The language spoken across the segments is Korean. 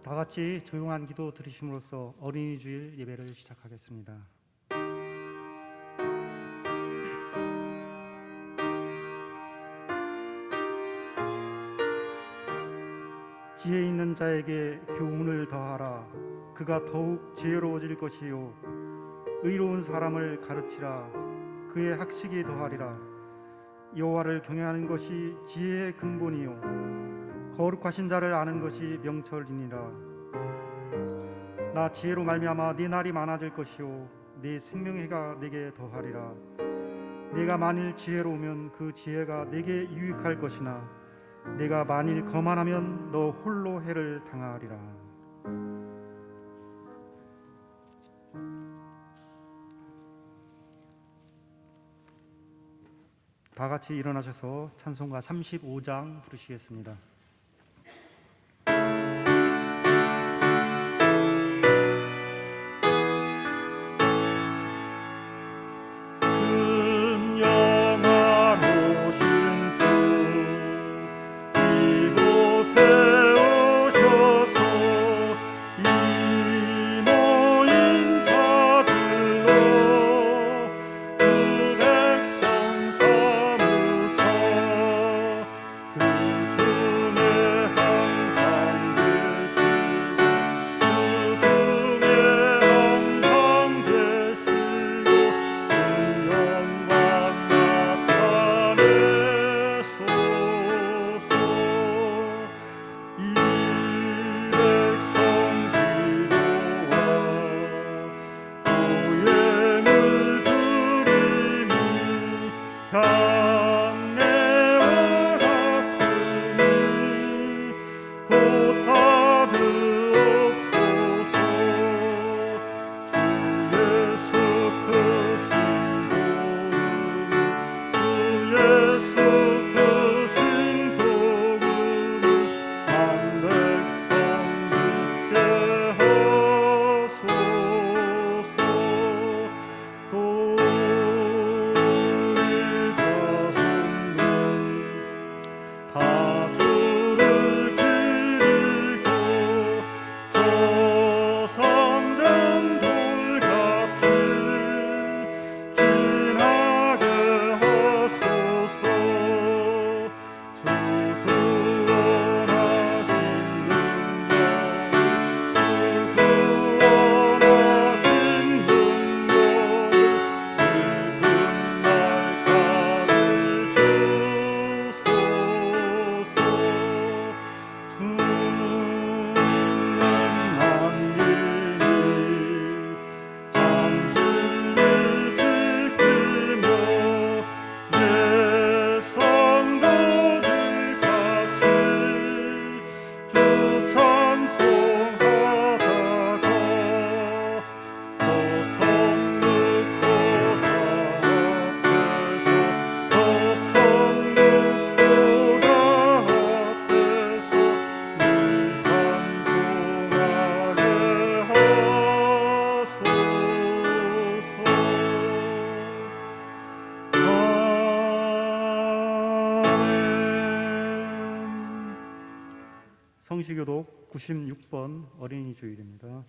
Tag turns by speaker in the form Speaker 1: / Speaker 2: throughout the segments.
Speaker 1: 다 같이 조용한 기도 드리심으로써 어린이 주일 예배를 시작하겠습니다. 지혜 있는 자에게 교훈을 더하라. 그가 더욱 지혜로워질 것이요 의로운 사람을 가르치라. 그의 학식이 더하리라. 여호와를 경외하는 것이 지혜의 근본이요 거룩하신 자를 아는 것이 명철이니라. 나 지혜로 말미암아 네 날이 많아질 것이요 네 생명의 해가 내게 더하리라. 네가 만일 지혜로우면 그 지혜가 내게 유익할 것이나 네가 만일 거만하면 너 홀로 해를 당하리라. 다 같이 일어나셔서 찬송가 35장 부르시겠습니다. 성시교독 96번 어린이 주일입니다.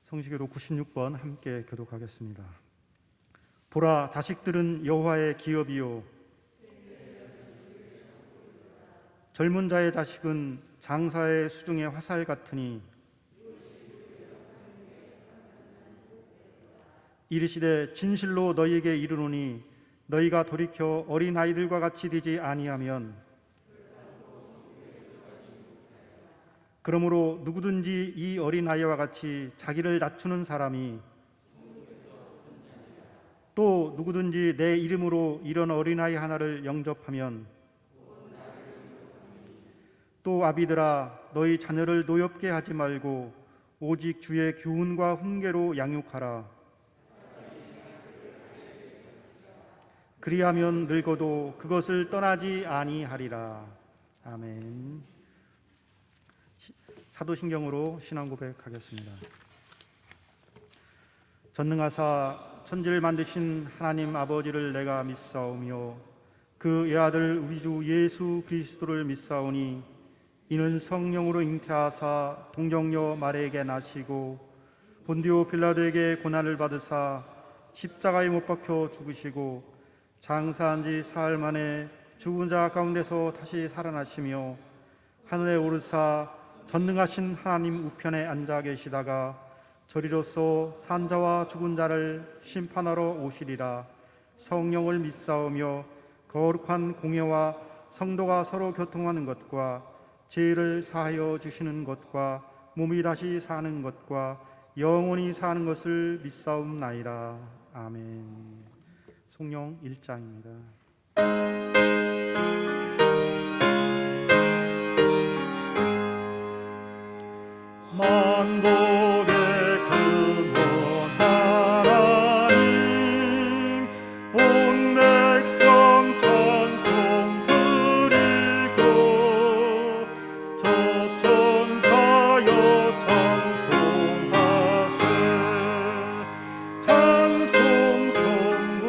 Speaker 1: 성시교독 96번 함께 교독하겠습니다. 보라, 자식들은 여호와의 기업이요 젊은 자의 자식은 장사의 수중의 화살 같으니 이르시되 진실로 너희에게 이르노니 너희가 돌이켜 어린아이들과 같이 되지 아니하면 그러므로 누구든지 이 어린아이와 같이 자기를 낮추는 사람이 또 누구든지 내 이름으로 이런 어린아이 하나를 영접하면 또 아비들아 너희 자녀를 노엽게 하지 말고 오직 주의 교훈과 훈계로 양육하라. 그리하면 늙어도 그것을 떠나지 아니하리라. 아멘. 사도신경으로 신앙 고백하겠습니다. 전능하사 천지를 만드신 하나님 아버지를 내가 믿사오며 그 외아들 우리 주 예수 그리스도를 믿사오니 이는 성령으로 잉태하사 동정녀 마리아에게 나시고 본디오 빌라도에게 고난을 받으사 십자가에 못 박혀 죽으시고 장사한 지 사흘 만에 죽은 자 가운데서 다시 살아나시며 하늘에 오르사 전능하신 하나님 우편에 앉아 계시다가 저리로서 산자와 죽은 자를 심판하러 오시리라. 성령을 믿사오며 거룩한 공예와 성도가 서로 교통하는 것과 죄를 사하여 주시는 것과 몸이 다시 사는 것과 영원히 사는 것을 믿사옵나이다. 아멘. 성령 1장입니다. 만복의 근원 하나님 온 백성 찬송 드리고 저 천사여 찬송하세 찬송 성부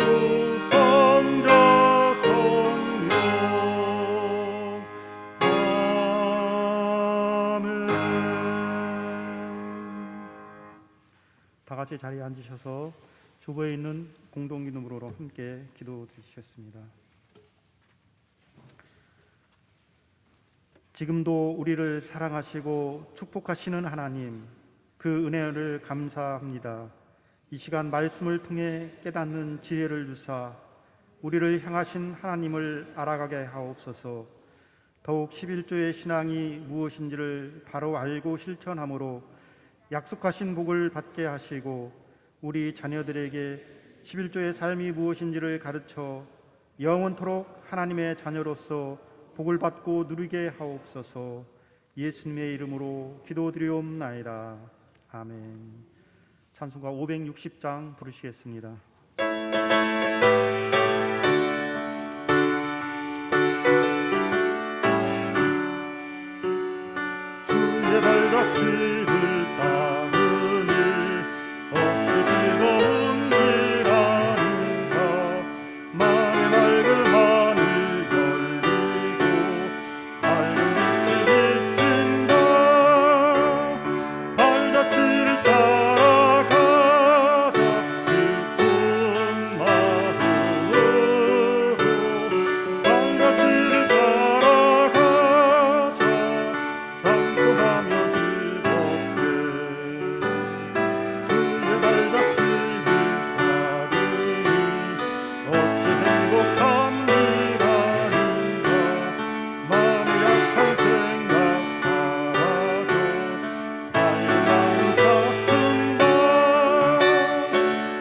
Speaker 1: 성자 성령 다 같이 자리에 앉으셔서 주보에 있는 공동기도문으로 함께 기도 드리셨습니다. 지금도 우리를 사랑하시고 축복하시는 하나님, 그 은혜를 감사합니다. 이 시간 말씀을 통해 깨닫는 지혜를 주사 우리를 향하신 하나님을 알아가게 하옵소서. 더욱 11조의 신앙이 무엇인지를 바로 알고 실천함으로 약속하신 복을 받게 하시고 우리 자녀들에게 11조의 삶이 무엇인지를 가르쳐 영원토록 하나님의 자녀로서 복을 받고 누리게 하옵소서. 예수님의 이름으로 기도드리옵나이다. 아멘. 찬송가 560장 부르시겠습니다. 주의 발자취를 따르니 어찌 즐거운 일하는가. 마음의 맑은 하늘 열리고 밝은 빛이 비친다. 발자취를 따라가자 기쁜 마음으로. 발자취를 따라가자 찬송하며 즐겁게. 주의 발자취를 따르니 어찌 행복한 일하는가. 마음의 약한 생각 사라져 밝은 마음 싹튼다.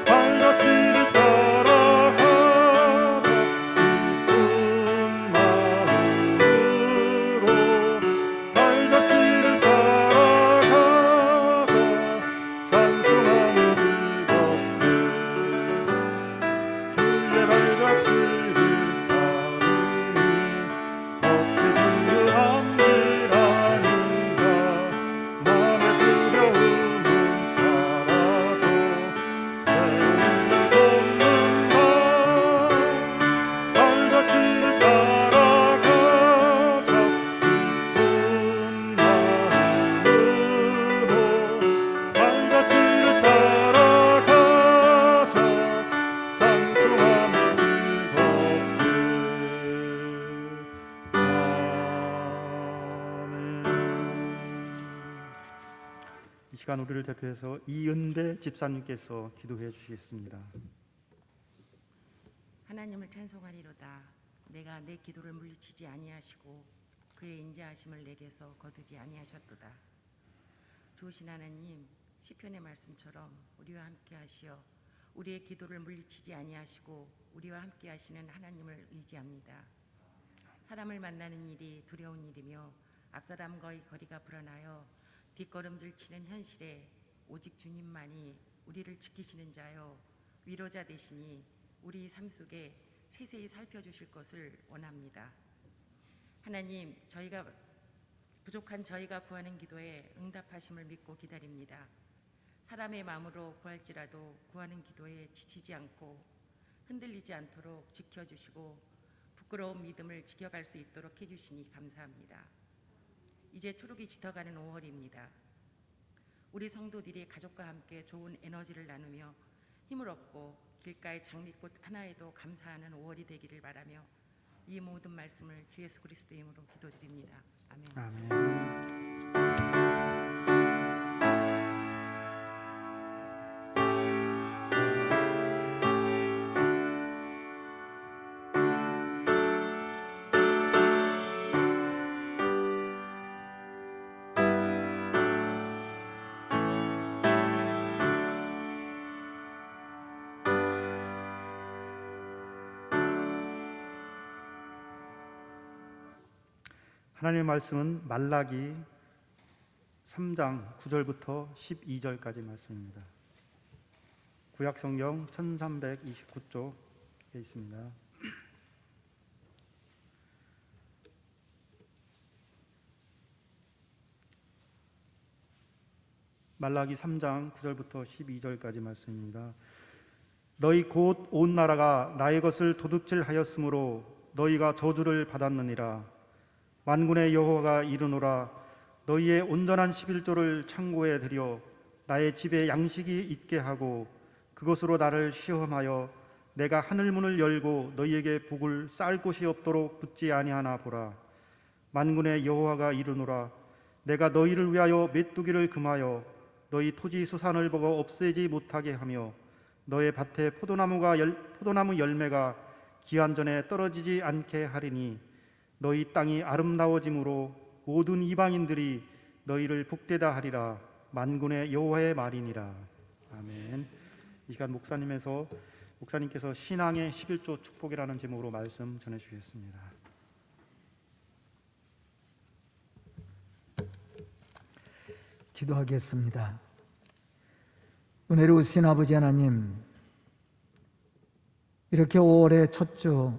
Speaker 1: 발자취를 따라가자 기쁜 마음으로. 발자취를 따라가자 찬송하며 즐겁게. 주의 발자취를 따르니 어찌 든든한 일하는가. 마음의 두려움은 사라져 새로운 솟는다. 발자취를 따라가자 기쁜 마음으로. 발자취를 따라가자 찬송하며 즐겁게. 아멘. 이 시간 우리를 대표해서 이은배 집사님께서 기도해 주시겠습니다.
Speaker 2: 하나님을 찬송하리로다. 내가 내 기도를 물리치지 아니하시고 그의 인자하심을 내게서 거두지 아니하셨도다. 주신 하나님, 시편의 말씀처럼 우리와 함께 하시어 우리의 기도를 물리치지 아니하시고 우리와 함께 하시는 하나님을 의지합니다. 사람을 만나는 일이 두려운 일이며 앞사람과의 거리가 불안하여 뒷걸음질 치는 현실에 오직 주님만이 우리를 지키시는 자여 위로자 되시니 우리 삶 속에 세세히 살펴주실 것을 원합니다. 하나님, 부족한 저희가 구하는 기도에 응답하심을 믿고 기다립니다. 사람의 마음으로 구할지라도 구하는 기도에 지치지 않고 흔들리지 않도록 지켜주시고 부끄러운 믿음을 지켜갈 수 있도록 해주시니 감사합니다. 이제 초록이 짙어가는 5월입니다. 우리 성도들이 가족과 함께 좋은 에너지를 나누며 힘을 얻고 길가의 장미꽃 하나에도 감사하는 5월이 되기를 바라며 이 모든 말씀을 주 예수 그리스도의 이름으로 기도드립니다. 아멘.
Speaker 1: 아멘. 하나님의 말씀은 말라기 3장 9절부터 12절까지 말씀입니다. 구약성경 1329쪽에 있습니다. 말라기 3장 9절부터 12절까지 말씀입니다. 너희 곧 온 나라가 나의 것을 도둑질하였으므로 너희가 저주를 받았느니라. 만군의 여호와가 이르노라. 너희의 온전한 11조를 창고에 들여 나의 집에 양식이 있게 하고 그것으로 나를 시험하여 내가 하늘 문을 열고 너희에게 복을 쌓을 곳이 없도록 붙지 아니하나 보라. 만군의 여호와가 이르노라. 내가 너희를 위하여 메뚜기를 금하여 너희 토지 수산을 먹어 없애지 못하게 하며 너의 밭에 포도나무 열매가 기한 전에 떨어지지 않게 하리니 너희 땅이 아름다워짐으로 모든 이방인들이 너희를 복되다 하리라. 만군의 여호와의 말이니라. 아멘. 이 시간 목사님께서 신앙의 11조 축복이라는 제목으로 말씀 전해 주셨습니다.
Speaker 3: 기도하겠습니다. 은혜로우신 아버지 하나님, 이렇게 5월의 첫 주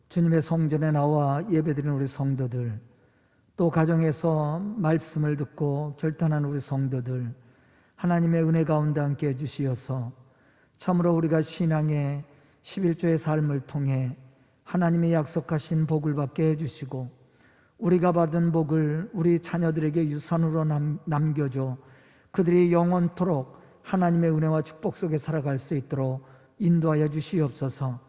Speaker 3: 주님의 성전에 나와 예배드리는 우리 성도들, 또 가정에서 말씀을 듣고 결단하는 우리 성도들, 하나님의 은혜 가운데 함께 해주시어서 참으로 우리가 신앙의 11조의 삶을 통해 하나님의 약속하신 복을 받게 해주시고 우리가 받은 복을 우리 자녀들에게 유산으로 남겨줘 그들이 영원토록 하나님의 은혜와 축복 속에 살아갈 수 있도록 인도하여 주시옵소서.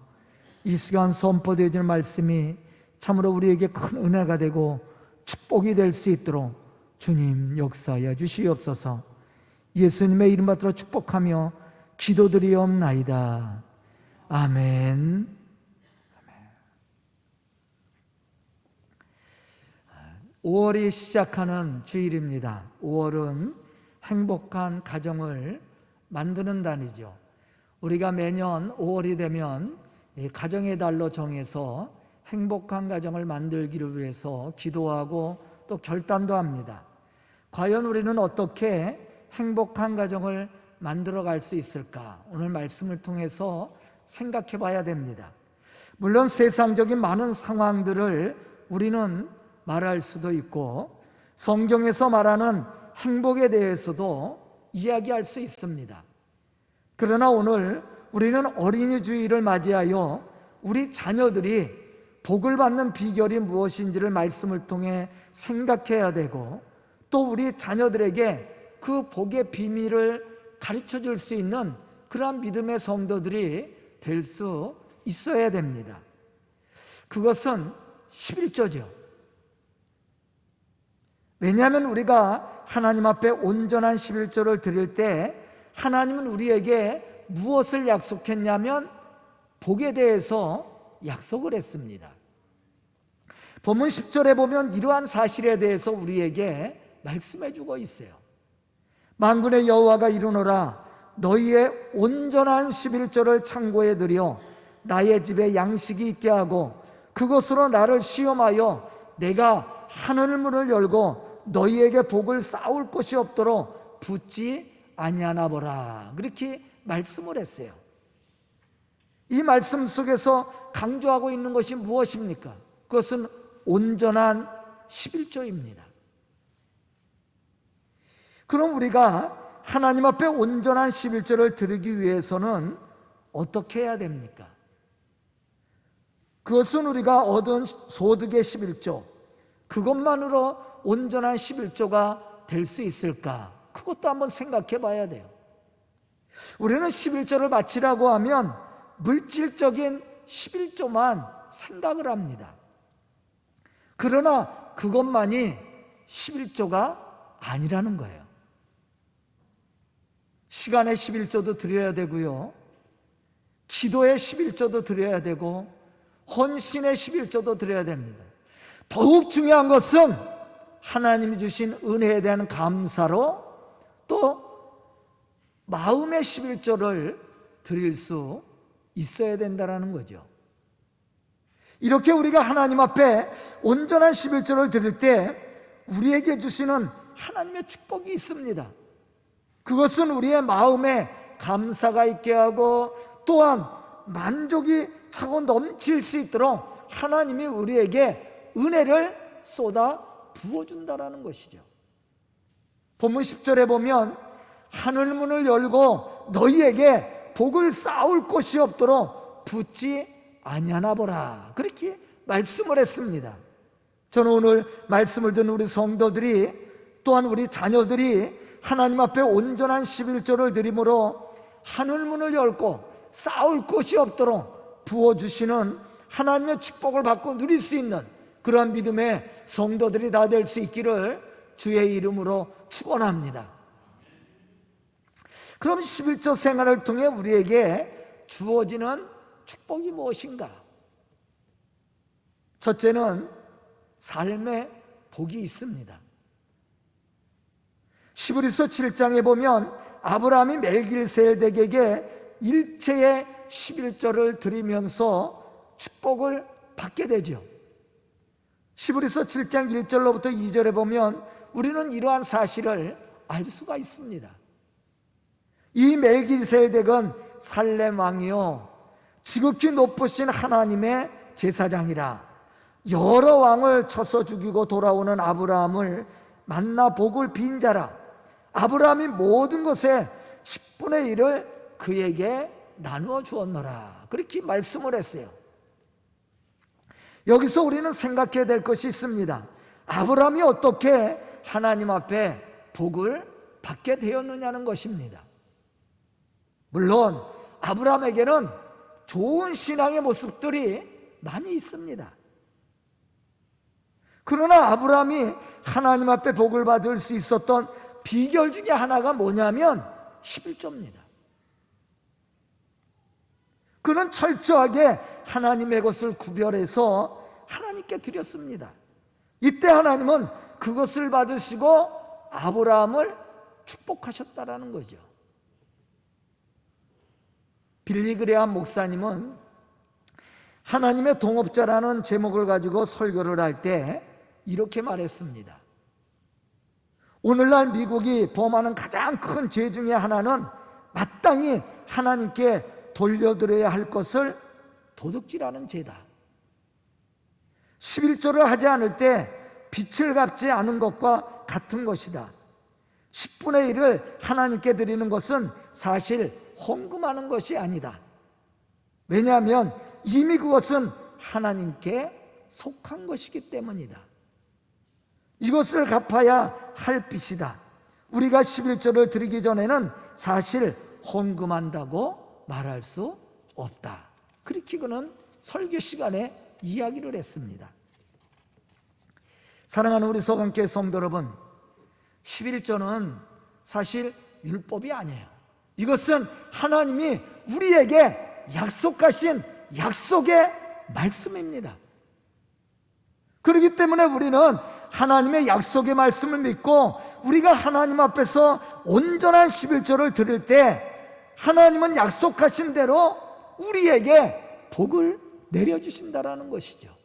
Speaker 3: 이 시간 선포되어지는 말씀이 참으로 우리에게 큰 은혜가 되고 축복이 될 수 있도록 주님 역사하여 주시옵소서. 예수님의 이름 받들어 축복하며 기도드리옵나이다. 아멘. 5월이 시작하는 주일입니다. 5월은 행복한 가정을 만드는 달이죠. 우리가 매년 5월이 되면 가정의 달로 정해서 행복한 가정을 만들기를 위해서 기도하고 또 결단도 합니다. 과연 우리는 어떻게 행복한 가정을 만들어 갈 수 있을까? 오늘 말씀을 통해서 생각해 봐야 됩니다. 물론 세상적인 많은 상황들을 우리는 말할 수도 있고 성경에서 말하는 행복에 대해서도 이야기할 수 있습니다. 그러나 오늘 우리는 어린이 주일을 맞이하여 우리 자녀들이 복을 받는 비결이 무엇인지를 말씀을 통해 생각해야 되고 또 우리 자녀들에게 그 복의 비밀을 가르쳐 줄 수 있는 그러한 믿음의 성도들이 될 수 있어야 됩니다. 그것은 11조죠. 왜냐하면 우리가 하나님 앞에 온전한 11조를 드릴 때 하나님은 우리에게 무엇을 약속했냐면 복에 대해서 약속을 했습니다. 본문 10절에 보면 이러한 사실에 대해서 우리에게 말씀해 주고 있어요. 만군의 여호와가 이르노라. 너희의 온전한 11조를 창고에 들여 나의 집에 양식이 있게 하고 그것으로 나를 시험하여 내가 하늘 문을 열고 너희에게 복을 쌓을 곳이 없도록 붙지 아니하나 보라. 그렇게 말씀을 했어요. 이 말씀 속에서 강조하고 있는 것이 무엇입니까? 그것은 온전한 11조입니다. 그럼 우리가 하나님 앞에 온전한 11조를 드리기 위해서는 어떻게 해야 됩니까? 그것은 우리가 얻은 소득의 11조, 그것만으로 온전한 11조가 될 수 있을까? 그것도 한번 생각해 봐야 돼요. 우리는 11조를 바치라고 하면 물질적인 11조만 생각을 합니다. 그러나 그것만이 11조가 아니라는 거예요. 시간의 11조도 드려야 되고요, 기도의 11조도 드려야 되고, 헌신의 11조도 드려야 됩니다. 더욱 중요한 것은 하나님이 주신 은혜에 대한 감사로 또 마음의 11조를 드릴 수 있어야 된다는 거죠. 이렇게 우리가 하나님 앞에 온전한 11조를 드릴 때 우리에게 주시는 하나님의 축복이 있습니다. 그것은 우리의 마음에 감사가 있게 하고 또한 만족이 차고 넘칠 수 있도록 하나님이 우리에게 은혜를 쏟아 부어준다는 것이죠. 본문 10절에 보면 하늘문을 열고 너희에게 복을 쌓을 곳이 없도록 붙지 아니하나 보라, 그렇게 말씀을 했습니다. 저는 오늘 말씀을 듣는 우리 성도들이 또한 우리 자녀들이 하나님 앞에 온전한 11조를 드림으로 하늘문을 열고 쌓을 곳이 없도록 부어주시는 하나님의 축복을 받고 누릴 수 있는 그러한 믿음의 성도들이 다 될 수 있기를 주의 이름으로 축원합니다. 그럼 11조 생활을 통해 우리에게 주어지는 축복이 무엇인가? 첫째는 삶의 복이 있습니다. 시브리서 7장에 보면 아브라함이 멜기세덱에게 일체의 11조를 드리면서 축복을 받게 되죠. 시브리서 7장 1절로부터 2절에 보면 우리는 이러한 사실을 알 수가 있습니다. 이 멜기세덱은 살렘 왕이요 지극히 높으신 하나님의 제사장이라 여러 왕을 쳐서 죽이고 돌아오는 아브라함을 만나 복을 빈 자라 아브라함이 모든 것의 10분의 1을 그에게 나누어 주었노라, 그렇게 말씀을 했어요. 여기서 우리는 생각해야 될 것이 있습니다. 아브라함이 어떻게 하나님 앞에 복을 받게 되었느냐는 것입니다. 물론 아브라함에게는 좋은 신앙의 모습들이 많이 있습니다. 그러나 아브라함이 하나님 앞에 복을 받을 수 있었던 비결 중에 하나가 뭐냐면 11조입니다. 그는 철저하게 하나님의 것을 구별해서 하나님께 드렸습니다. 이때 하나님은 그것을 받으시고 아브라함을 축복하셨다라는 거죠. 빌리그레암 목사님은 하나님의 동업자라는 제목을 가지고 설교를 할 때 이렇게 말했습니다. 오늘날 미국이 범하는 가장 큰 죄 중에 하나는 마땅히 하나님께 돌려드려야 할 것을 도둑질하는 죄다. 11조를 하지 않을 때 빚을 갚지 않은 것과 같은 것이다. 10분의 1을 하나님께 드리는 것은 사실 헌금하는 것이 아니다. 왜냐하면 이미 그것은 하나님께 속한 것이기 때문이다. 이것을 갚아야 할 빚이다. 우리가 11조를 드리기 전에는 사실 헌금한다고 말할 수 없다. 그렇게 그는 설교 시간에 이야기를 했습니다. 사랑하는 우리 서강교회 성도 여러분, 11조는 사실 율법이 아니에요. 이것은 하나님이 우리에게 약속하신 약속의 말씀입니다. 그렇기 때문에 우리는 하나님의 약속의 말씀을 믿고 우리가 하나님 앞에서 온전한 11조를 드릴 때 하나님은 약속하신 대로 우리에게 복을 내려주신다라는 것이죠.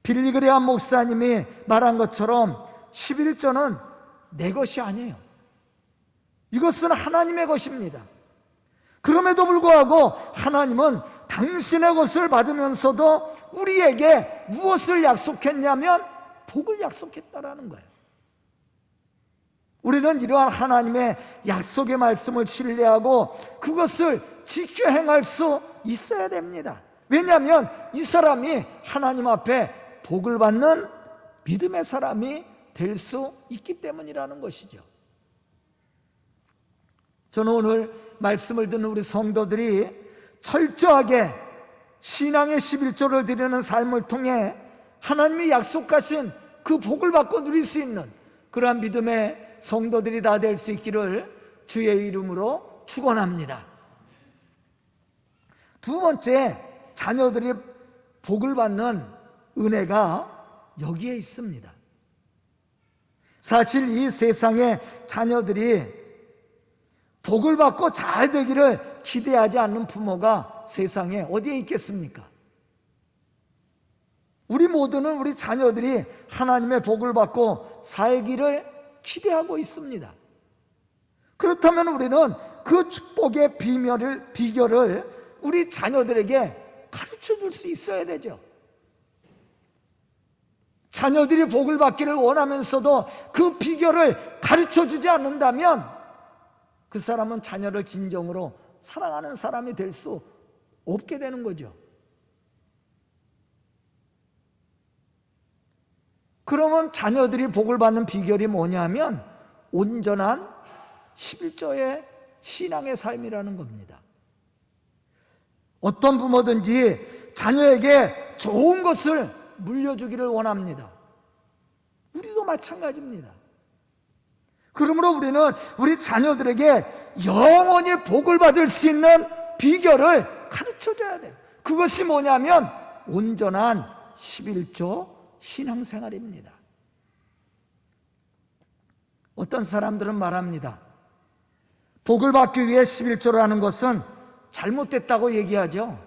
Speaker 3: 빌리그레암 목사님이 말한 것처럼 11조는 내 것이 아니에요. 이것은 하나님의 것입니다. 그럼에도 불구하고 하나님은 당신의 것을 받으면서도 우리에게 무엇을 약속했냐면 복을 약속했다라는 거예요. 우리는 이러한 하나님의 약속의 말씀을 신뢰하고 그것을 지켜 행할 수 있어야 됩니다. 왜냐하면 이 사람이 하나님 앞에 복을 받는 믿음의 사람이 될 수 있기 때문이라는 것이죠. 저는 오늘 말씀을 듣는 우리 성도들이 철저하게 신앙의 11조를 드리는 삶을 통해 하나님이 약속하신 그 복을 받고 누릴 수 있는 그러한 믿음의 성도들이 다 될 수 있기를 주의 이름으로 축원합니다. 두 번째, 자녀들이 복을 받는 은혜가 여기에 있습니다. 사실 이 세상에 자녀들이 복을 받고 잘 되기를 기대하지 않는 부모가 세상에 어디에 있겠습니까? 우리 모두는 우리 자녀들이 하나님의 복을 받고 살기를 기대하고 있습니다. 그렇다면 우리는 그 축복의 비결을 우리 자녀들에게 가르쳐 줄 수 있어야 되죠. 자녀들이 복을 받기를 원하면서도 그 비결을 가르쳐 주지 않는다면 그 사람은 자녀를 진정으로 사랑하는 사람이 될 수 없게 되는 거죠. 그러면 자녀들이 복을 받는 비결이 뭐냐면 온전한 11조의 신앙의 삶이라는 겁니다. 어떤 부모든지 자녀에게 좋은 것을 물려주기를 원합니다. 우리도 마찬가지입니다. 그러므로 우리는 우리 자녀들에게 영원히 복을 받을 수 있는 비결을 가르쳐줘야 돼요. 그것이 뭐냐면 온전한 11조 신앙생활입니다. 어떤 사람들은 말합니다. 복을 받기 위해 11조를 하는 것은 잘못됐다고 얘기하죠.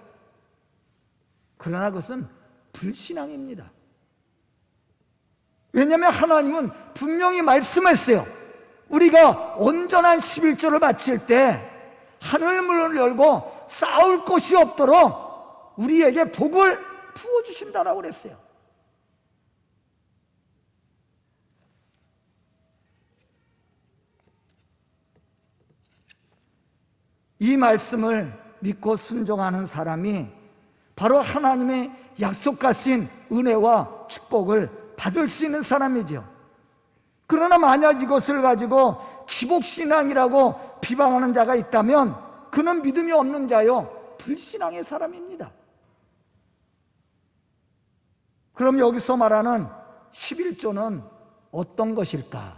Speaker 3: 그러나 그것은 불신앙입니다. 왜냐하면 하나님은 분명히 말씀했어요. 우리가 온전한 11조를 바칠 때 하늘문을 열고 싸울 곳이 없도록 우리에게 복을 부어주신다라고 그랬어요. 이 말씀을 믿고 순종하는 사람이 바로 하나님의 약속하신 은혜와 축복을 받을 수 있는 사람이죠. 그러나 만약 이것을 가지고 기복신앙이라고 비방하는 자가 있다면 그는 믿음이 없는 자요, 불신앙의 사람입니다. 그럼 여기서 말하는 11조는 어떤 것일까?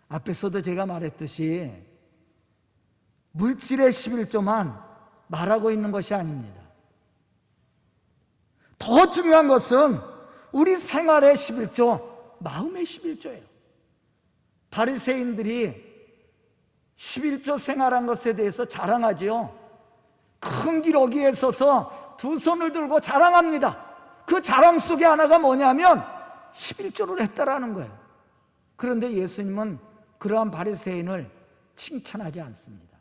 Speaker 3: 앞에서도 제가 말했듯이 물질의 11조만 말하고 있는 것이 아닙니다. 더 중요한 것은 우리 생활의 11조, 마음의 11조예요. 바리새인들이 11조 생활한 것에 대해서 자랑하지요. 큰 기러기에 서서 두 손을 들고 자랑합니다. 그 자랑 속에 하나가 뭐냐면 11조를 했다라는 거예요. 그런데 예수님은 그러한 바리새인을 칭찬하지 않습니다.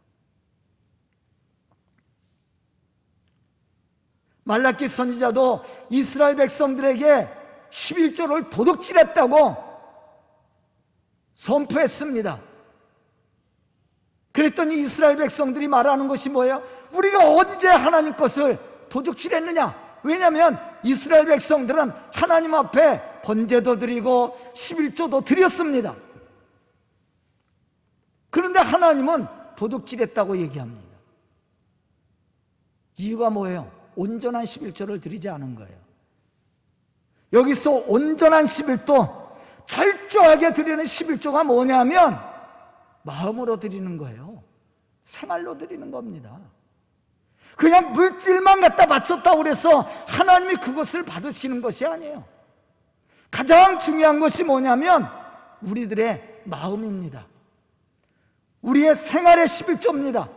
Speaker 3: 말라기 선지자도 이스라엘 백성들에게 11조를 도둑질했다고 선포했습니다. 그랬더니 이스라엘 백성들이 말하는 것이 뭐예요? 우리가 언제 하나님 것을 도둑질했느냐? 왜냐하면 이스라엘 백성들은 하나님 앞에 번제도 드리고 11조도 드렸습니다. 그런데 하나님은 도둑질했다고 얘기합니다. 이유가 뭐예요? 온전한 11조를 드리지 않은 거예요. 여기서 온전한 11조, 철저하게 드리는 11조가 뭐냐면 마음으로 드리는 거예요. 생활로 드리는 겁니다. 그냥 물질만 갖다 바쳤다고 그래서 하나님이 그것을 받으시는 것이 아니에요. 가장 중요한 것이 뭐냐면 우리들의 마음입니다. 우리의 생활의 11조입니다.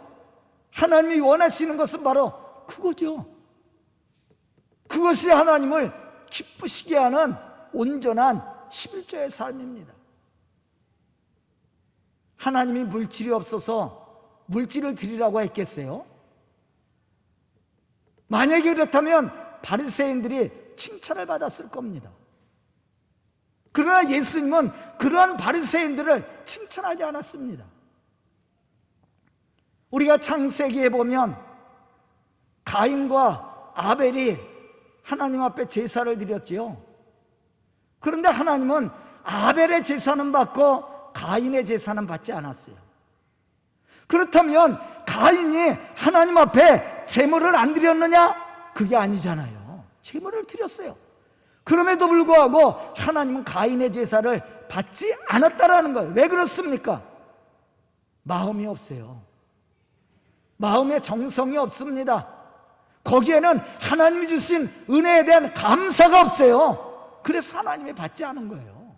Speaker 3: 하나님이 원하시는 것은 바로 그거죠. 그것이 하나님을 기쁘시게 하는 온전한 11조의 삶입니다. 하나님이 물질이 없어서 물질을 드리라고 했겠어요? 만약에 그렇다면 바리새인들이 칭찬을 받았을 겁니다. 그러나 예수님은 그러한 바리새인들을 칭찬하지 않았습니다. 우리가 창세기에 보면 가인과 아벨이 하나님 앞에 제사를 드렸지요. 그런데 하나님은 아벨의 제사는 받고 가인의 제사는 받지 않았어요. 그렇다면 가인이 하나님 앞에 제물을 안 드렸느냐? 그게 아니잖아요. 제물을 드렸어요. 그럼에도 불구하고 하나님은 가인의 제사를 받지 않았다라는 거예요. 왜 그렇습니까? 마음이 없어요. 마음에 정성이 없습니다. 거기에는 하나님이 주신 은혜에 대한 감사가 없어요. 그래서 하나님이 받지 않은 거예요.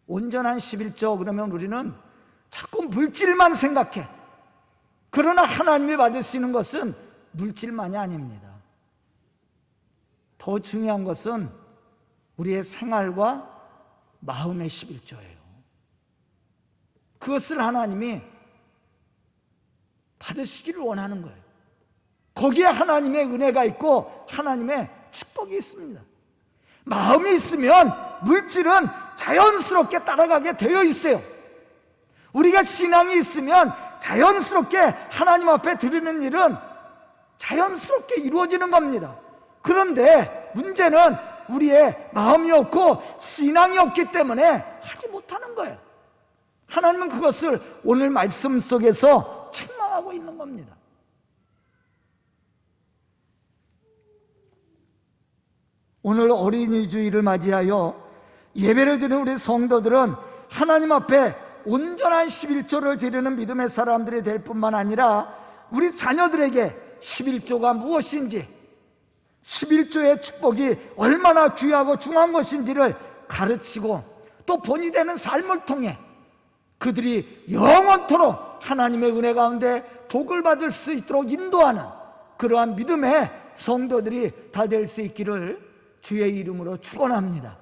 Speaker 3: 온전한 11조 그러면 우리는 자꾸 물질만 생각해. 그러나 하나님이 받으시는 것은 물질만이 아닙니다. 더 중요한 것은 우리의 생활과 마음의 11조예요. 그것을 하나님이 받으시기를 원하는 거예요. 거기에 하나님의 은혜가 있고 하나님의 축복이 있습니다. 마음이 있으면 물질은 자연스럽게 따라가게 되어 있어요. 우리가 신앙이 있으면 자연스럽게 하나님 앞에 드리는 일은 자연스럽게 이루어지는 겁니다. 그런데 문제는 우리의 마음이 없고 신앙이 없기 때문에 하지 못하는 거예요. 하나님은 그것을 오늘 말씀 속에서 책망하고 있는 겁니다. 오늘 어린이 주일을 맞이하여 예배를 드리는 우리 성도들은 하나님 앞에 온전한 11조를 드리는 믿음의 사람들이 될 뿐만 아니라 우리 자녀들에게 11조가 무엇인지, 11조의 축복이 얼마나 귀하고 중요한 것인지를 가르치고 또 본이 되는 삶을 통해 그들이 영원토록 하나님의 은혜 가운데 복을 받을 수 있도록 인도하는 그러한 믿음의 성도들이 다 될 수 있기를 주의 이름으로 축원합니다.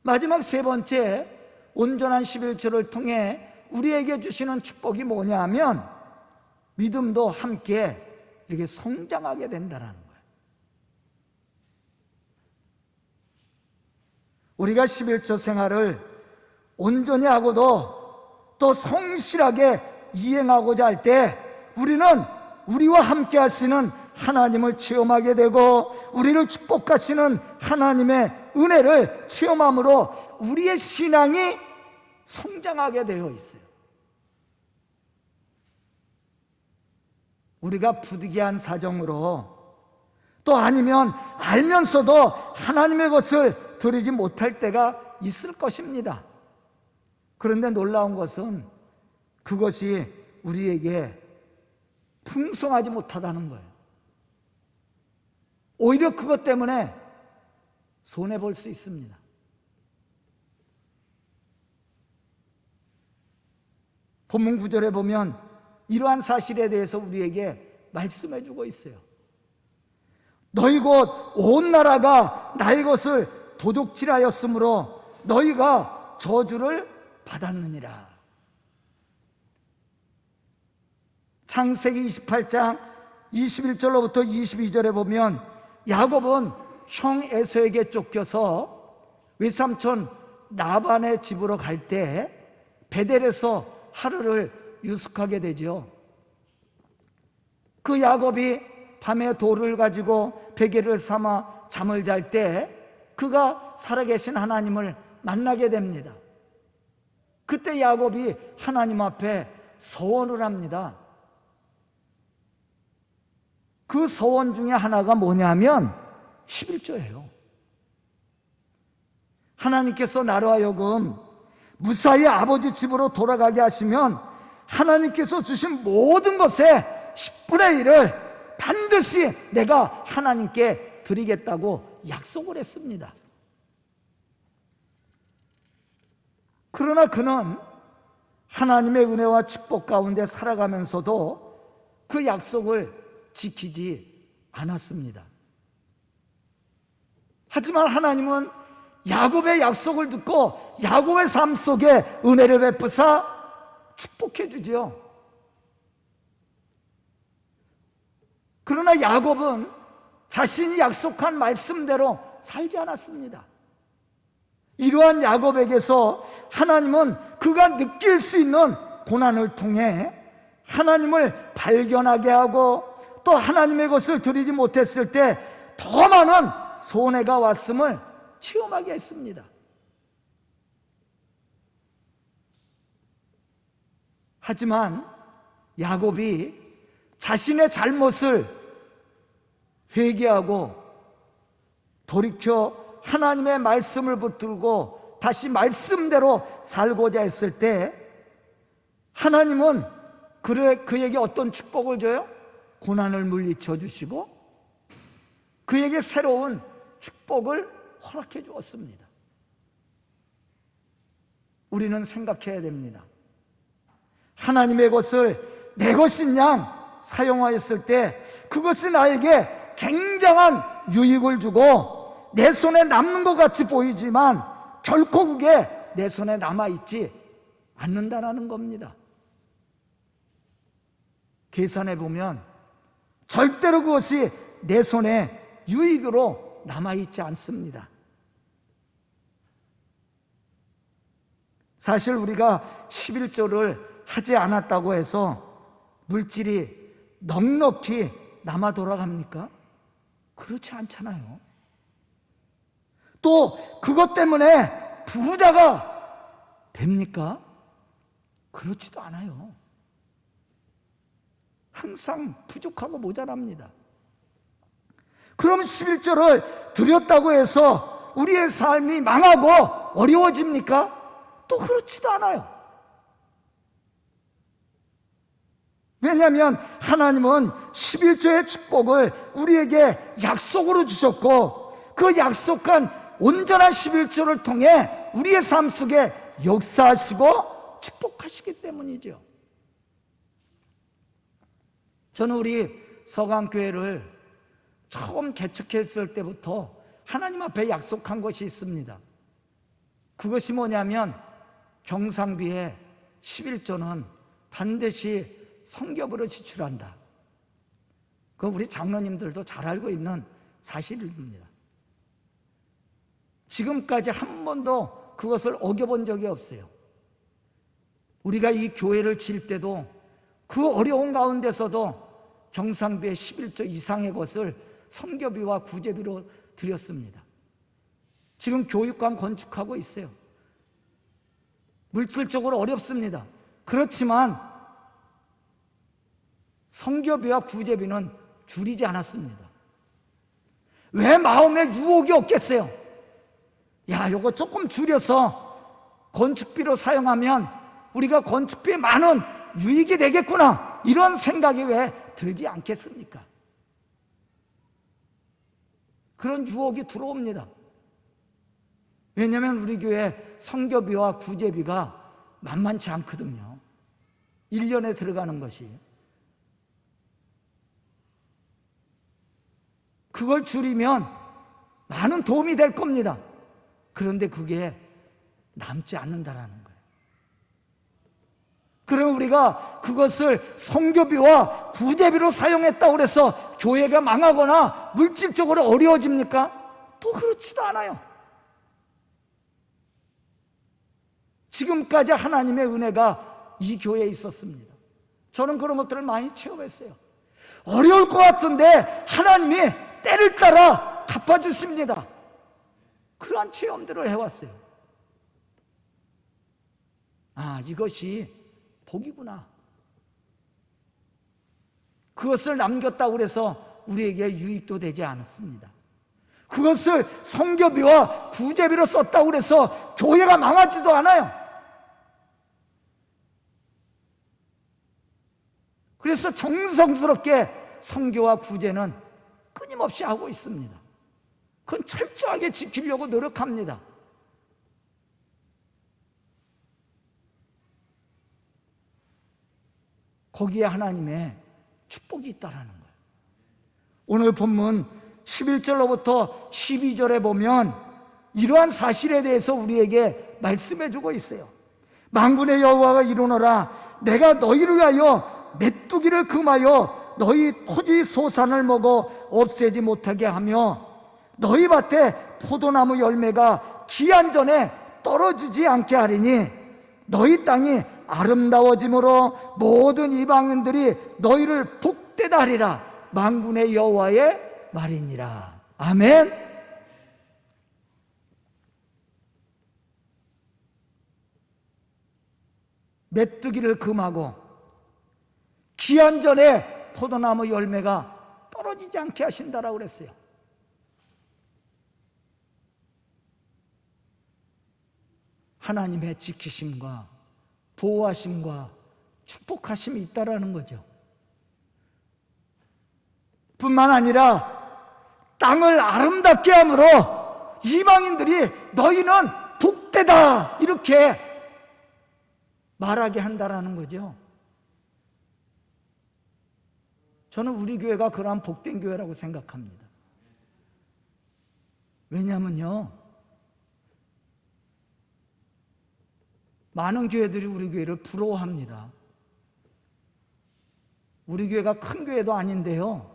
Speaker 3: 마지막 세 번째, 온전한 11조를 통해 우리에게 주시는 축복이 뭐냐 하면 믿음도 함께 이렇게 성장하게 된다는 거예요. 우리가 11조 생활을 온전히 하고도 또 성실하게 이행하고자 할 때 우리는 우리와 함께 하시는 하나님을 체험하게 되고 우리를 축복하시는 하나님의 은혜를 체험함으로 우리의 신앙이 성장하게 되어 있어요. 우리가 부득이한 사정으로 또 아니면 알면서도 하나님의 것을 드리지 못할 때가 있을 것입니다. 그런데 놀라운 것은 그것이 우리에게 풍성하지 못하다는 거예요. 오히려 그것 때문에 손해볼 수 있습니다. 본문 9절에 보면 이러한 사실에 대해서 우리에게 말씀해 주고 있어요. 너희 곧 온 나라가 나의 것을 도둑질하였으므로 너희가 저주를 받았느니라. 창세기 28장 21절로부터 22절에 보면 야곱은 형 에서에게 쫓겨서 외삼촌 라반의 집으로 갈 때 베델에서 하루를 유숙하게 되죠. 그 야곱이 밤에 돌을 가지고 베개를 삼아 잠을 잘 때 그가 살아계신 하나님을 만나게 됩니다. 그때 야곱이 하나님 앞에 서원을 합니다. 그 서원 중에 하나가 뭐냐면 11조예요. 하나님께서 나로 하여금 무사히 아버지 집으로 돌아가게 하시면 하나님께서 주신 모든 것의 10분의 1을 반드시 내가 하나님께 드리겠다고 약속을 했습니다. 그러나 그는 하나님의 은혜와 축복 가운데 살아가면서도 그 약속을 지키지 않았습니다. 하지만 하나님은 야곱의 약속을 듣고 야곱의 삶 속에 은혜를 베푸사 축복해 주지요. 그러나 야곱은 자신이 약속한 말씀대로 살지 않았습니다. 이러한 야곱에게서 하나님은 그가 느낄 수 있는 고난을 통해 하나님을 발견하게 하고 또 하나님의 것을 드리지 못했을 때 더 많은 손해가 왔음을 체험하게 했습니다. 하지만 야곱이 자신의 잘못을 회개하고 돌이켜 하나님의 말씀을 붙들고 다시 말씀대로 살고자 했을 때 하나님은 그에게 어떤 축복을 줘요? 고난을 물리쳐 주시고 그에게 새로운 축복을 허락해 주었습니다. 우리는 생각해야 됩니다. 하나님의 것을 내 것인 양 사용하였을 때 그것이 나에게 굉장한 유익을 주고 내 손에 남는 것 같이 보이지만 결코 그게 내 손에 남아있지 않는다라는 겁니다. 계산해 보면 절대로 그것이 내 손에 유익으로 남아있지 않습니다. 사실 우리가 11조를 하지 않았다고 해서 물질이 넉넉히 남아 돌아갑니까? 그렇지 않잖아요. 또 그것 때문에 부자가 됩니까? 그렇지도 않아요. 항상 부족하고 모자랍니다. 그럼 11조를 드렸다고 해서 우리의 삶이 망하고 어려워집니까? 또 그렇지도 않아요. 왜냐하면 하나님은 11조의 축복을 우리에게 약속으로 주셨고 그 약속한 온전한 11조를 통해 우리의 삶 속에 역사하시고 축복하시기 때문이죠. 저는 우리 서강교회를 처음 개척했을 때부터 하나님 앞에 약속한 것이 있습니다. 그것이 뭐냐면 경상비의 11조는 반드시 성ገብ으로 지출한다. 그건 우리 장로님들도 잘 알고 있는 사실입니다. 지금까지 한 번도 그것을 어겨본 적이 없어요. 우리가 이 교회를 질 때도 그 어려운 가운데서도 경상비의 11조 이상의 것을 성교비와 구제비로 드렸습니다. 지금 교육관 건축하고 있어요. 물질적으로 어렵습니다. 그렇지만 성교비와 구제비는 줄이지 않았습니다. 왜 마음에 유혹이 없겠어요? 야, 요거 조금 줄여서 건축비로 사용하면 우리가 건축비에 많은 유익이 되겠구나, 이런 생각이 왜 들지 않겠습니까? 그런 유혹이 들어옵니다. 왜냐하면 우리 교회 성교비와 구제비가 만만치 않거든요. 1년에 들어가는 것이. 그걸 줄이면 많은 도움이 될 겁니다. 그런데 그게 남지 않는다라는 거예요. 그럼 우리가 그것을 성교비와 구제비로 사용했다고 해서 교회가 망하거나 물질적으로 어려워집니까? 또 그렇지도 않아요. 지금까지 하나님의 은혜가 이 교회에 있었습니다. 저는 그런 것들을 많이 체험했어요. 어려울 것 같은데 하나님이 때를 따라 갚아주십니다. 그러한 체험들을 해왔어요. 아, 이것이 복이구나. 그것을 남겼다고 해서 우리에게 유익도 되지 않았습니다. 그것을 성교비와 구제비로 썼다고 해서 교회가 망하지도 않아요. 그래서 정성스럽게 성교와 구제는 끊임없이 하고 있습니다. 그건 철저하게 지키려고 노력합니다. 거기에 하나님의 축복이 있다라는 거예요. 오늘 본문 11절로부터 12절에 보면 이러한 사실에 대해서 우리에게 말씀해 주고 있어요. 만군의 여호와가 이르노라, 내가 너희를 위하여 메뚜기를 금하여 너희 토지 소산을 먹어 없애지 못하게 하며 너희 밭에 포도나무 열매가 기한 전에 떨어지지 않게 하리니 너희 땅이 아름다워짐으로 모든 이방인들이 너희를 복되다 하리라. 만군의 여호와의 말이니라. 아멘. 메뚜기를 금하고 귀한 전에 포도나무 열매가 떨어지지 않게 하신다라고 그랬어요. 하나님의 지키심과 보호하심과 축복하심이 있다라는 거죠. 뿐만 아니라 땅을 아름답게 함으로 이방인들이 너희는 복되다 이렇게 말하게 한다라는 거죠. 저는 우리 교회가 그러한 복된 교회라고 생각합니다. 왜냐하면요, 많은 교회들이 우리 교회를 부러워합니다. 우리 교회가 큰 교회도 아닌데요,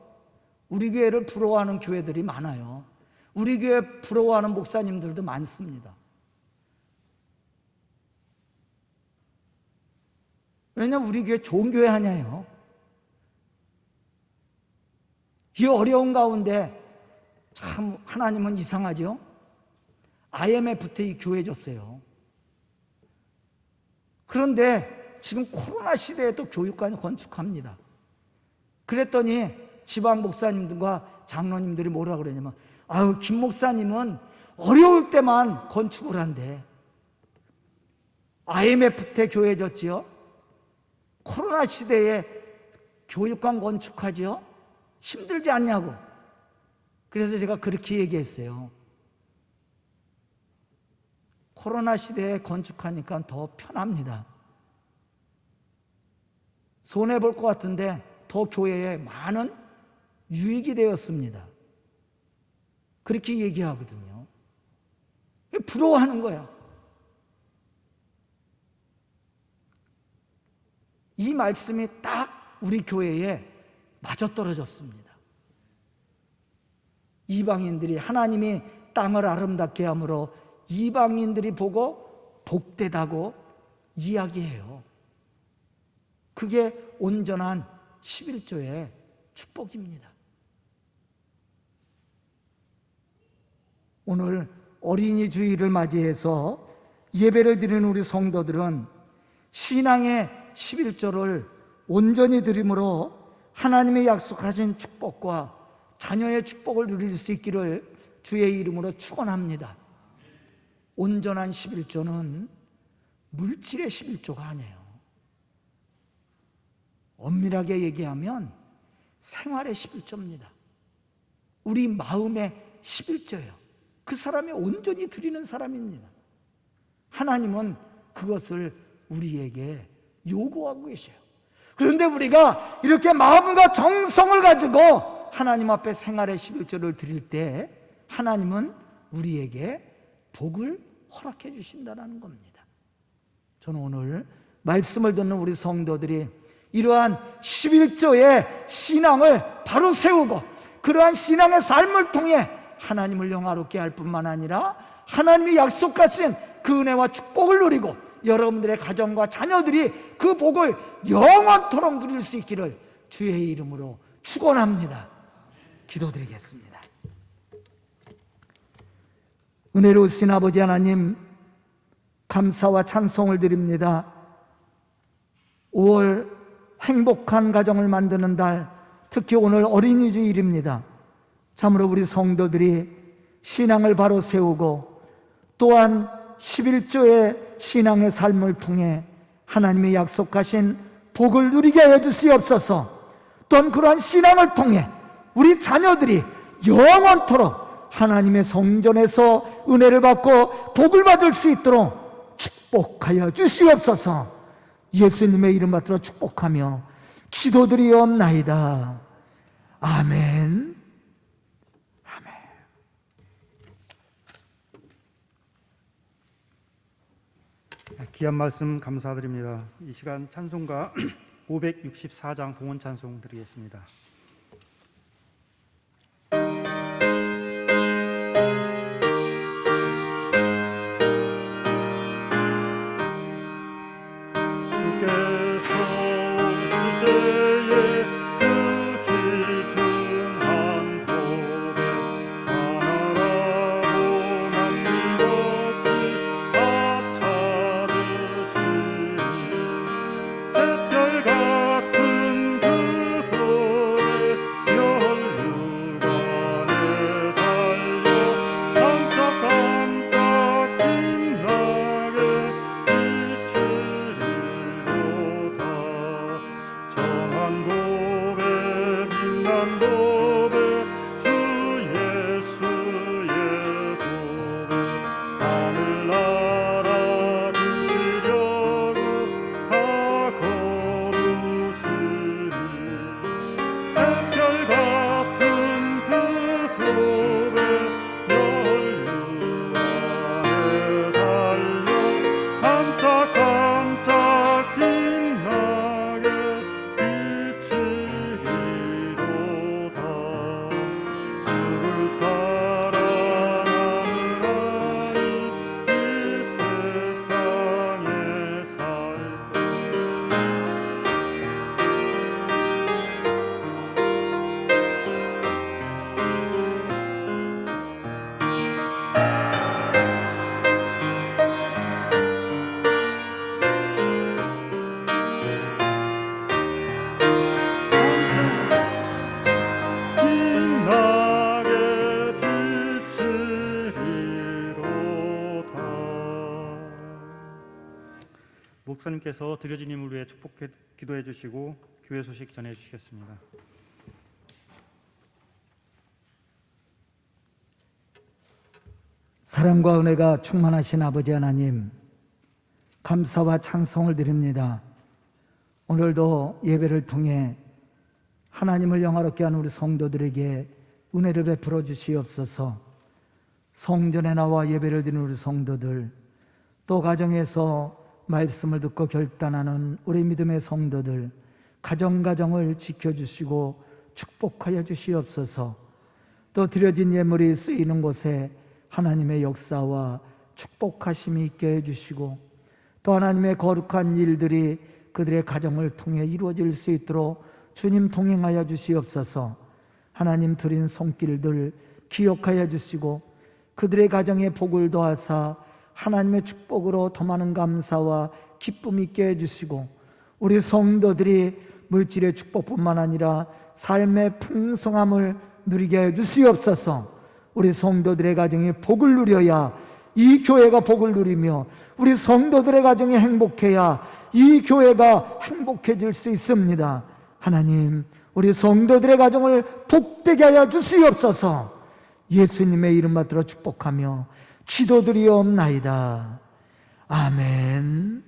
Speaker 3: 우리 교회를 부러워하는 교회들이 많아요. 우리 교회 부러워하는 목사님들도 많습니다. 왜냐하면 우리 교회 좋은 교회 아니에요. 이 어려운 가운데 참 하나님은 이상하죠. IMF 때 이 교회 줬어요. 그런데 지금 코로나 시대에도 교육관을 건축합니다. 그랬더니 지방 목사님들과 장로님들이 뭐라 그러냐면, 아유, 김 목사님은 어려울 때만 건축을 한대. IMF 때 교회 줬지요. 코로나 시대에 교육관 건축하지요. 힘들지 않냐고. 그래서 제가 그렇게 얘기했어요. 코로나 시대에 건축하니까 더 편합니다. 손해볼 것 같은데 더 교회에 많은 유익이 되었습니다. 그렇게 얘기하거든요. 부러워하는 거야. 이 말씀이 딱 우리 교회에 맞아떨어졌습니다. 이방인들이 하나님이 땅을 아름답게 함으로 이방인들이 보고 복되다고 이야기해요. 그게 온전한 11조의 축복입니다. 오늘 어린이 주일을 맞이해서 예배를 드리는 우리 성도들은 신앙의 11조를 온전히 드림으로 하나님의 약속하신 축복과 자녀의 축복을 누릴 수 있기를 주의 이름으로 축원합니다. 온전한 11조는 물질의 11조가 아니에요. 엄밀하게 얘기하면 생활의 11조입니다. 우리 마음의 11조예요. 그 사람이 온전히 드리는 사람입니다. 하나님은 그것을 우리에게 요구하고 계셔요. 그런데 우리가 이렇게 마음과 정성을 가지고 하나님 앞에 생활의 11조를 드릴 때 하나님은 우리에게 복을 허락해 주신다는 겁니다. 저는 오늘 말씀을 듣는 우리 성도들이 이러한 11조의 신앙을 바로 세우고 그러한 신앙의 삶을 통해 하나님을 영화롭게 할 뿐만 아니라 하나님이 약속하신 그 은혜와 축복을 누리고 여러분들의 가정과 자녀들이 그 복을 영원토록 누릴 수 있기를 주의 이름으로 축원합니다. 기도드리겠습니다. 은혜로우신 아버지 하나님, 감사와 찬송을 드립니다. 5월 행복한 가정을 만드는 달, 특히 오늘 어린이 주일입니다. 참으로 우리 성도들이 신앙을 바로 세우고 또한 11조의 신앙의 삶을 통해 하나님의 약속하신 복을 누리게 해 주시옵소서. 또한 그러한 신앙을 통해 우리 자녀들이 영원토록 하나님의 성전에서 은혜를 받고 복을 받을 수 있도록 축복하여 주시옵소서. 예수님의 이름 받들어 축복하며 기도드리옵나이다. 아멘. 아멘.
Speaker 1: 귀한 말씀 감사드립니다. 이 시간 찬송가 564장 봉헌 찬송 드리겠습니다. 목사님께서 드려진 힘을 위해 기도해 주시고 교회 소식 전해 주시겠습니다.
Speaker 3: 사랑과 은혜가 충만하신 아버지 하나님, 감사와 찬송을 드립니다. 오늘도 예배를 통해 하나님을 영화롭게 하는 우리 성도들에게 은혜를 베풀어 주시옵소서. 성전에 나와 예배를 드리는 우리 성도들, 또 가정에서 말씀을 듣고 결단하는 우리 믿음의 성도들, 가정을 지켜주시고 축복하여 주시옵소서. 또 드려진 예물이 쓰이는 곳에 하나님의 역사와 축복하심이 있게 해주시고, 또 하나님의 거룩한 일들이 그들의 가정을 통해 이루어질 수 있도록 주님 동행하여 주시옵소서. 하나님 드린 손길들 기억하여 주시고, 그들의 가정에 복을 더하사 하나님의 축복으로 더 많은 감사와 기쁨 있게 해주시고, 우리 성도들이 물질의 축복뿐만 아니라 삶의 풍성함을 누리게 해주시옵소서. 우리 성도들의 가정이 복을 누려야 이 교회가 복을 누리며, 우리 성도들의 가정이 행복해야 이 교회가 행복해질 수 있습니다. 하나님, 우리 성도들의 가정을 복되게 하여 주시옵소서. 예수님의 이름 받들어 축복하며 기도드리옵나이다. 아멘.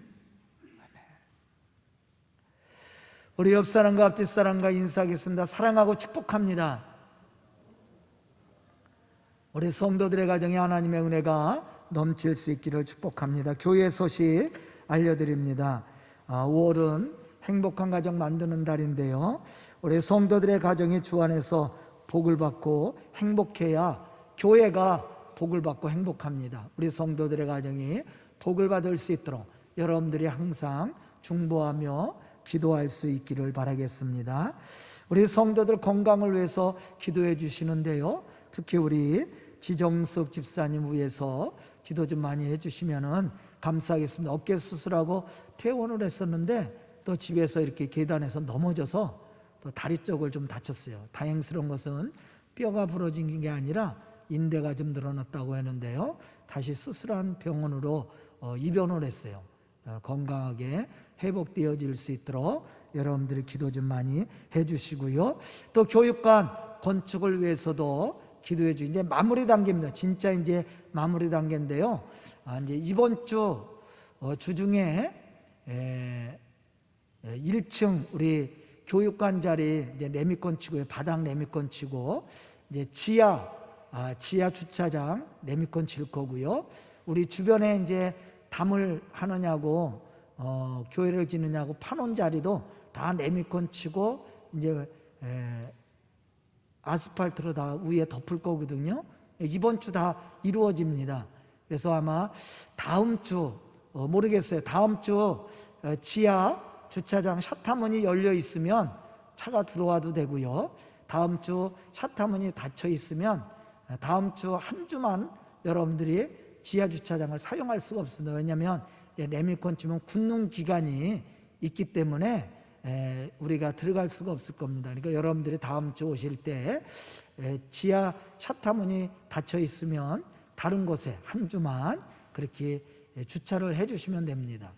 Speaker 3: 우리 옆사람과 앞뒷 사람과 인사하겠습니다. 사랑하고 축복합니다. 우리 성도들의 가정에 하나님의 은혜가 넘칠 수 있기를 축복합니다. 교회 소식 알려드립니다. 5월은 행복한 가정 만드는 달인데요, 우리 성도들의 가정이 주 안에서 복을 받고 행복해야 교회가 복을 받고 행복합니다. 우리 성도들의 가정이 복을 받을 수 있도록 여러분들이 항상 중보하며 기도할 수 있기를 바라겠습니다. 우리 성도들 건강을 위해서 기도해 주시는데요, 특히 우리 지정석 집사님 위해서 기도 좀 많이 해주시면 감사하겠습니다. 어깨 수술하고 퇴원을 했었는데 또 집에서 이렇게 계단에서 넘어져서 또 다리 쪽을 좀 다쳤어요. 다행스러운 것은 뼈가 부러진 게 아니라 인대가 좀 늘어났다고 했는데요, 다시 수술한 병원으로 입원을 했어요. 건강하게 회복되어질 수 있도록 여러분들이 기도 좀 많이 해주시고요. 또 교육관 건축을 위해서도 기도해 주시고, 이제 마무리 단계입니다. 진짜 이제 마무리 단계인데요, 이제 이번 주 주중에 1층 우리 교육관 자리 이제 레미권 치고요, 바닥 레미권 치고, 이제 지하 주차장 레미권 칠 거고요. 우리 주변에 이제 담을 하느냐고 교회를 짓느냐고 파놓은 자리도 다 레미권 치고 이제 아스팔트로 다 위에 덮을 거거든요. 이번 주 다 이루어집니다. 그래서 아마 다음 주 모르겠어요. 다음 주 지하 주차장 샤타문이 열려 있으면 차가 들어와도 되고요. 다음 주 샤타문이 닫혀 있으면 다음 주 한 주만 여러분들이 지하 주차장을 사용할 수가 없습니다. 왜냐하면 레미권 치면 굳는 기간이 있기 때문에 우리가 들어갈 수가 없을 겁니다. 그러니까 여러분들이 다음 주 오실 때 지하 샤타문이 닫혀 있으면 다른 곳에 한 주만 그렇게 주차를 해주시면 됩니다.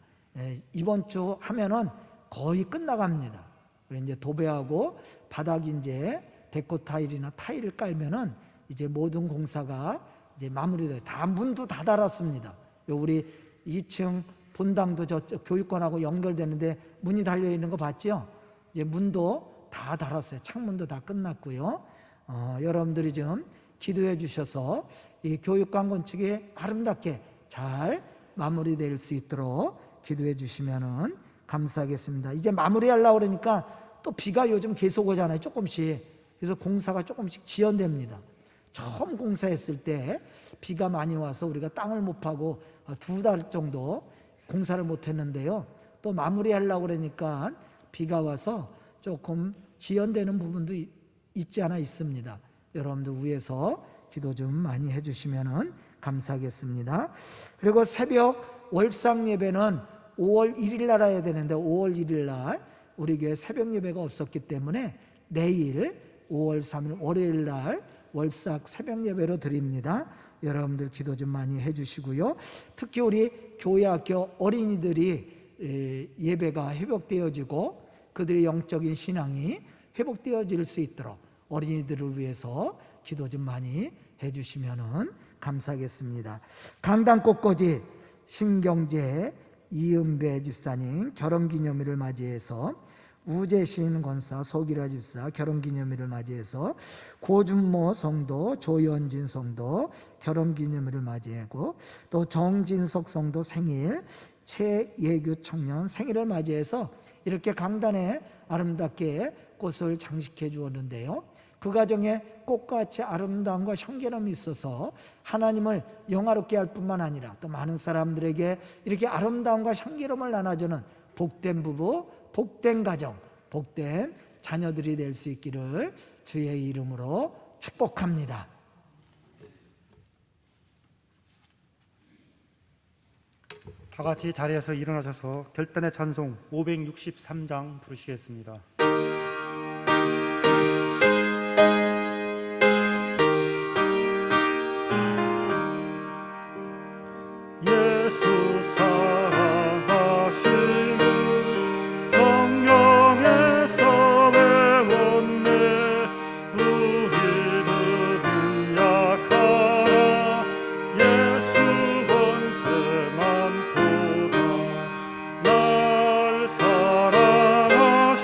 Speaker 3: 이번 주 하면은 거의 끝나갑니다. 이제 도배하고 바닥 이제 데코 타일이나 타일을 깔면은 이제 모든 공사가 이제 마무리돼요. 다 문도 다 달았습니다. 우리 2층 본당도 저쪽 교육관하고 연결되는데 문이 달려 있는 거 봤죠? 이제 문도 다 달았어요. 창문도 다 끝났고요. 여러분들이 좀 기도해 주셔서 이 교육관 건축이 아름답게 잘 마무리될 수 있도록 기도해 주시면은 감사하겠습니다. 이제 마무리하려고 그러니까 또 비가 요즘 계속 오잖아요. 조금씩. 그래서 공사가 조금씩 지연됩니다. 처음 공사했을 때 비가 많이 와서 우리가 땅을 못 파고 2달 정도 공사를 못 했는데요, 또 마무리하려고 그러니까 비가 와서 조금 지연되는 부분도 있지 않아 있습니다. 여러분들 위해서 기도 좀 많이 해주시면 감사하겠습니다. 그리고 새벽 월상 예배는 5월 1일 날 해야 되는데 5월 1일 날 우리 교회 새벽 예배가 없었기 때문에 내일 5월 3일 월요일 날 월삭 새벽 예배로 드립니다. 여러분들 기도 좀 많이 해주시고요. 특히 우리 교회 학교 어린이들이 예배가 회복되어지고 그들의 영적인 신앙이 회복되어질 수 있도록 어린이들을 위해서 기도 좀 많이 해주시면 감사하겠습니다. 강당 꽃꽂이 신경재 이은배 집사님 결혼기념일을 맞이해서 우재신 권사 소기라 집사 결혼기념일을 맞이해서 고준모 성도 조연진 성도 결혼기념일을 맞이하고 또 정진석 성도 생일 최예규 청년 생일을 맞이해서 이렇게 강단에 아름답게 꽃을 장식해 주었는데요, 그 가정에 꽃같이 아름다움과 향기름이 있어서 하나님을 영화롭게 할 뿐만 아니라 또 많은 사람들에게 이렇게 아름다움과 향기름을 나눠주는 복된 부부, 복된 가정, 복된 자녀들이 될 수 있기를 주의 이름으로 축복합니다.
Speaker 1: 다 같이 자리에서 일어나셔서 결단의 찬송 563장 부르시겠습니다. 예수 사랑하심을 성경에서 배웠네. 우리들은 약하나 예수 권세만 도다. 날 사랑하심,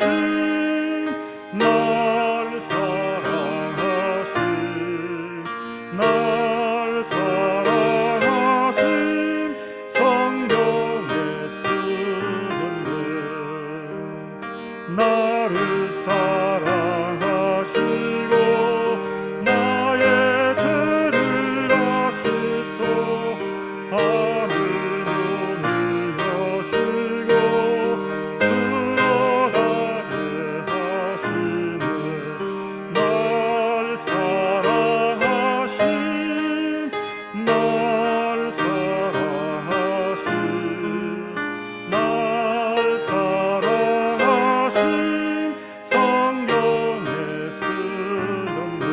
Speaker 1: 날 사랑하심, 날 사랑하심 성경에 쓰였네. 나를 사랑하시고 나의 죄를 아시소. 하늘 문을 여시고 들어가게 하시네. 날 사랑하심, 날 사랑하심, 날 사랑하심 성경에 쓰였네.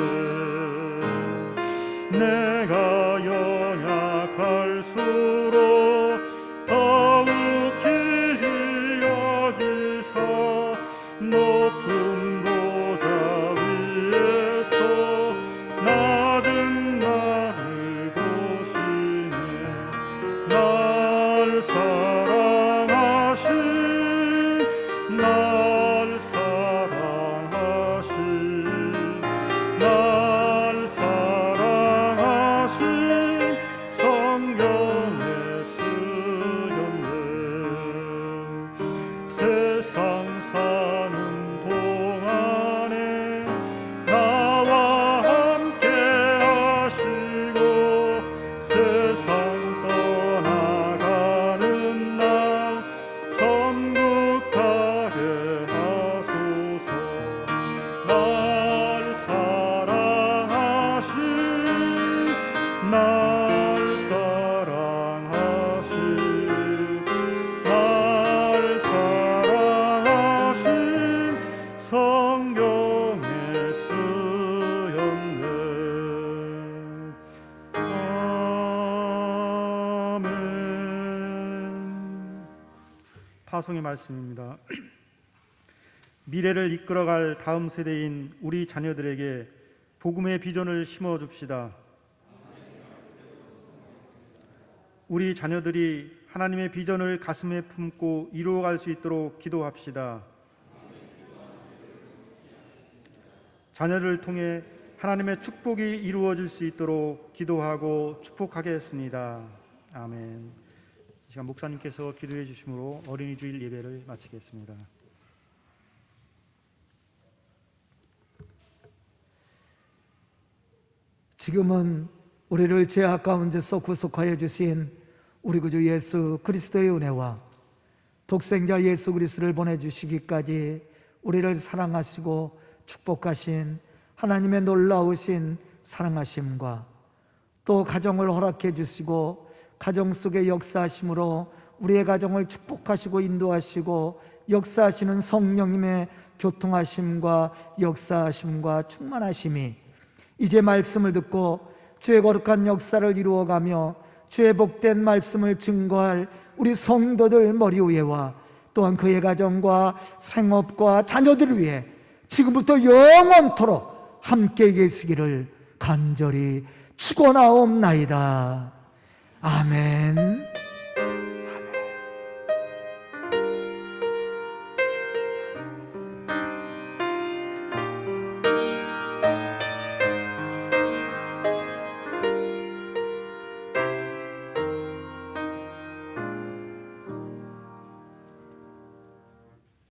Speaker 1: 내가 연약할수록 더욱 귀히 여기사 높은 보좌 위에서 낮은 나를 보시네. 날 사랑하심, 날 사랑하심, 날 사랑하심 성경에 쓰였네. 세상 사는 동안에 나와 함께 하시고 세상 떠나가는 날 천국 가게 하소서. 날 사랑하심, 날 사랑하심, 날 사랑하심 성경에 쓰였네. 아멘. 파송의 말씀입니다. 미래를 이끌어갈 다음 세대인 우리 자녀들에게 복음의 비전을 심어줍시다. 우리 자녀들이 하나님의 비전을 가슴에 품고 이루어갈 수 있도록 기도합시다. 자녀를 통해 하나님의 축복이 이루어질 수 있도록 기도하고 축복하겠습니다. 아멘. 이 시간 목사님께서 기도해 주심으로 어린이 주일 예배를 마치겠습니다.
Speaker 3: 지금은 우리를 죄악 가운데서 구속하여 주신 우리 구주 예수 그리스도의 은혜와 독생자 예수 그리스도를 보내주시기까지 우리를 사랑하시고 축복하신 하나님의 놀라우신 사랑하심과 또 가정을 허락해 주시고 가정 속의 역사하심으로 우리의 가정을 축복하시고 인도하시고 역사하시는 성령님의 교통하심과 역사하심과 충만하심이 이제 말씀을 듣고 주의 거룩한 역사를 이루어가며 주의 복된 말씀을 증거할 우리 성도들 머리 위에와 또한 그의 가정과 생업과 자녀들을 위해 지금부터 영원토록 함께 계시기를 간절히 축원하옵나이다. 아멘.